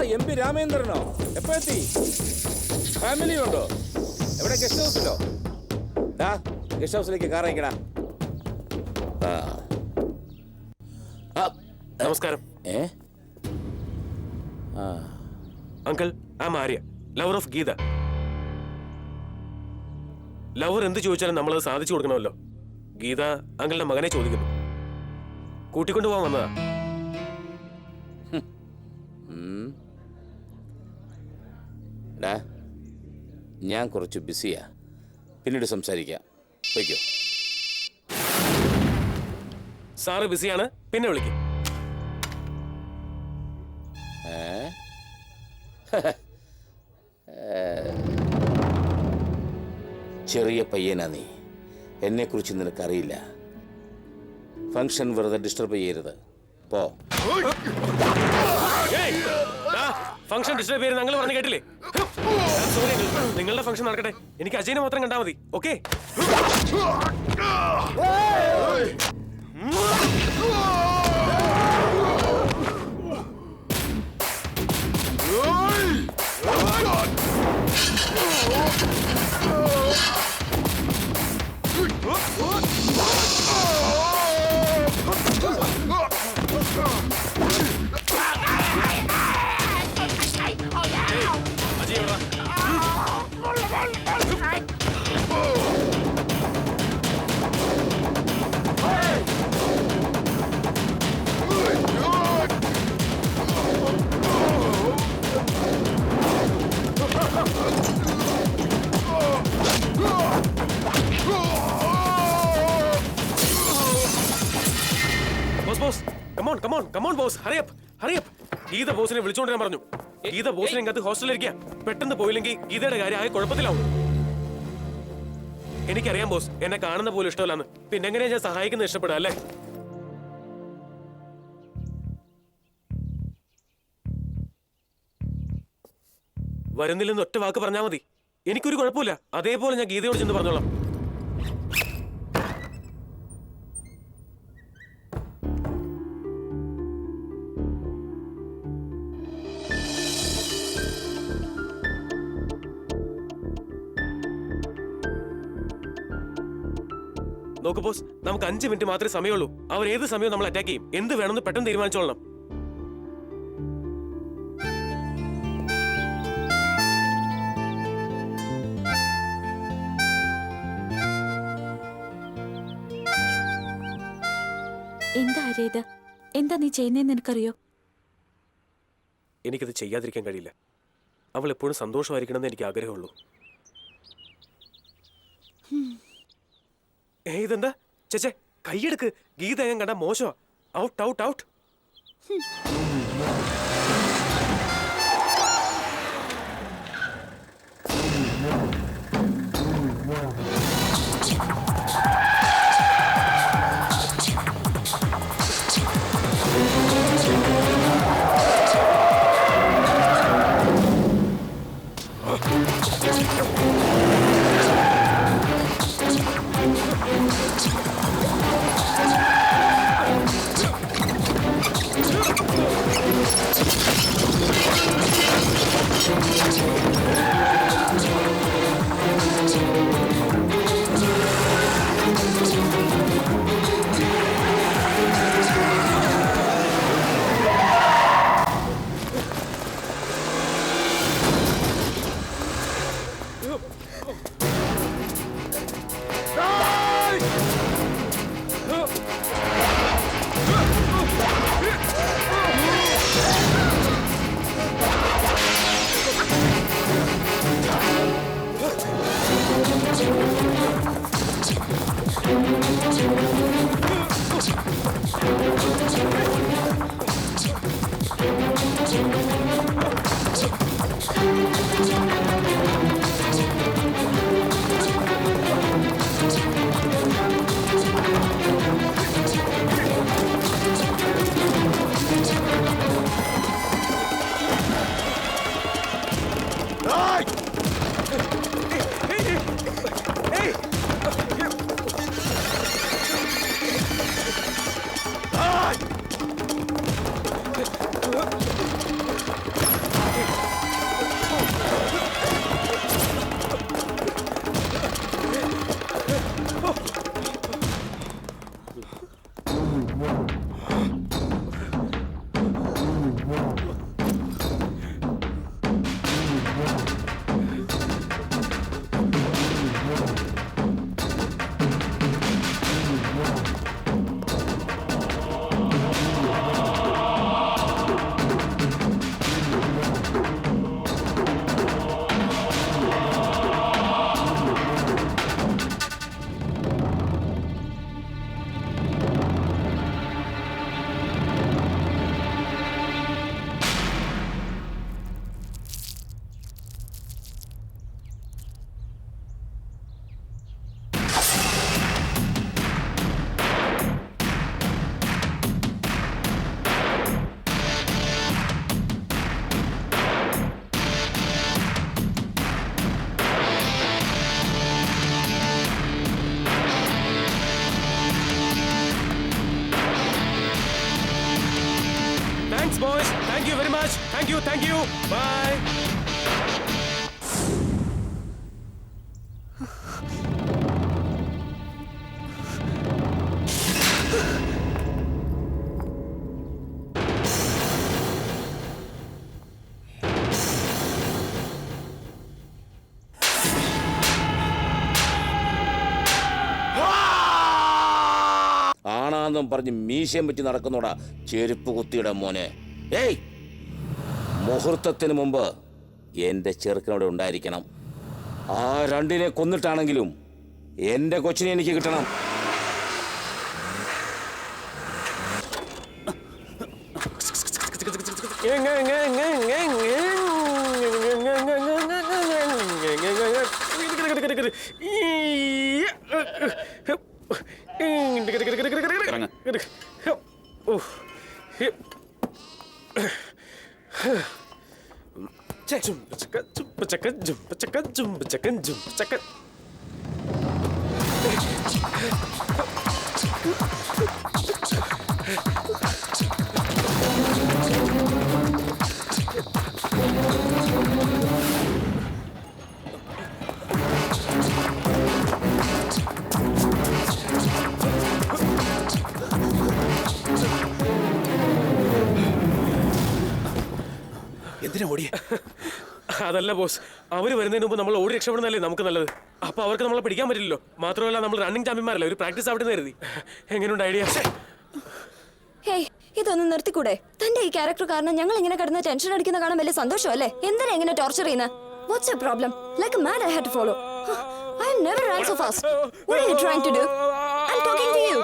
MP രാമേന്ദ്രനോ? എപ്പോ എത്തി? Family ഉണ്ടോ? എവിടെ? ഗസ്റ്റ് ഹൗസിലോ? ഗസ്റ്റ് ഹൗസിലേക്ക് കാർ അയക്കടാ. നമസ്കാരം. Uncle, I am Arya, lover of Geetha. Lover എന്ത് ചോദിച്ചാലും നമ്മളത് സാധിച്ചു കൊടുക്കണമല്ലോ. ഗീത അങ്കിളുടെ മകനെ ചോദിക്കുന്നു. കൂട്ടിക്കൊണ്ടു പോകാൻ വന്നതാ. ഞാൻ കുറച്ച് ബിസിയാ, പിന്നീട് സംസാരിക്കാം. വയ്ക്കോ. സാറ് ബിസിയാണ്, പിന്നെ വിളിക്കും. ചെറിയ പയ്യനാ നീ, എന്നെ കുറിച്ച് നിനക്കറിയില്ല. ഫംഗ്ഷൻ വെറുതെ ഡിസ്റ്റർബ് ചെയ്യരുത്. പോ. ഫംഗ്ഷൻ ഡിസ്റ്റർബ് ചെയ്യരുത് ഞങ്ങൾ പറഞ്ഞു കേട്ടില്ലേ? നിങ്ങളുടെ ഫംഗ്ഷൻ നടക്കട്ടെ, എനിക്ക് അജയനെ മാത്രം കണ്ടാൽ മതി. ഓക്കെ? ഗീത ബോസിനെ വിളിച്ചോണ്ട് ഞാൻ പറഞ്ഞു. ഗീത ബോസിനെ ഇങ്ങനത്തെ ഹോസ്റ്റലിലിരിക്കുക. പെട്ടെന്ന് പോയില്ലെങ്കിൽ ഗീതയുടെ കാര്യം ആകെ കുഴപ്പത്തിലാവും. എനിക്കറിയാം ബോസ്, എന്നെ കാണുന്ന പോലും ഇഷ്ടമല്ലാന്ന്. പിന്നെ എങ്ങനെയാ ഞാൻ സഹായിക്കുന്നത് ഇഷ്ടപ്പെടാം അല്ലേ? വരുന്നില്ലെന്ന് ഒറ്റ വാക്ക് പറഞ്ഞാൽ മതി, എനിക്കൊരു കുഴപ്പമില്ല. അതേപോലെ ഞാൻ ഗീതയോട് ചെന്ന് പറഞ്ഞോളാം. നോക്ക് ബോസ്, നമുക്ക് 5 മിനിറ്റ് മാത്രമേ സമയമുള്ളൂ. അവർ ഏത് സമയവും നമ്മൾ അറ്റാക്ക് ചെയ്യും. എന്ത് വേണമെന്ന് പെട്ടെന്ന് തീരുമാനിച്ചോളണം. എന്താ ഇത്? എന്താ നീ ചെയ്യുന്നതെന്ന് നിനക്കറിയോ? എനിക്കത് ചെയ്യാതിരിക്കാൻ കഴിയില്ല. അവൾ എപ്പോഴും സന്തോഷമായിരിക്കണമെന്ന് എനിക്ക് ആഗ്രഹമുള്ളൂ. ഇതെന്താ ചേച്ചേ? കൈയെടുക്ക്. ഗീത ഞാൻ കണ്ട മോശമാ. Out out out. Thanks, boys. Thank you very much. Thank you. Thank you. Bye. ആണാന്നും പറഞ്ഞ് മീശയും പറ്റി നടക്കുന്നോടാ ചെരുപ്പ് കുത്തിയുടെ മോനെ. ഏയ്, മുഹൂർത്തത്തിന് മുമ്പ് എൻ്റെ ചെറുക്കനോട് ഉണ്ടായിരിക്കണം. ആ രണ്ടിനെ കൊന്നിട്ടാണെങ്കിലും എൻ്റെ കൊച്ചിനെ എനിക്ക് കിട്ടണം. അതല്ല ബോസ്, അവര് വരുന്നതിന് മുമ്പ് നമ്മൾ ഓടി രക്ഷപ്പെടുന്നതല്ലേ നമുക്ക് നല്ലത്. അപ്പൊ അവർക്ക് നമ്മളെ പിടിക്കാൻ പറ്റില്ലല്ലോ. മാത്രമല്ല നമ്മൾ റണ്ണിങ് ചാമ്പ്യന്മാരല്ലേ, ഒരു പ്രാക്ടീസ് അവിടെ കരുതി. എങ്ങനെയുണ്ട് ഐഡിയ? ഹേയ്, ഇതൊന്ന് നിർത്തിക്കൂടെ? തന്റെ ഈ ക്യാരക്ടർ കാരണം ഞങ്ങൾ ഇങ്ങനെ കിടന്ന് ടെൻഷൻ അടിക്കുന്ന കാണാൻ വലിയ സന്തോഷമല്ലേ? എന്തിനാ എങ്ങനെ ടോർച്ചർ ചെയ്യുന്നത്? What's your problem? Like a man I had to follow. I have never ran so fast. What are you trying to do? I'm talking to you.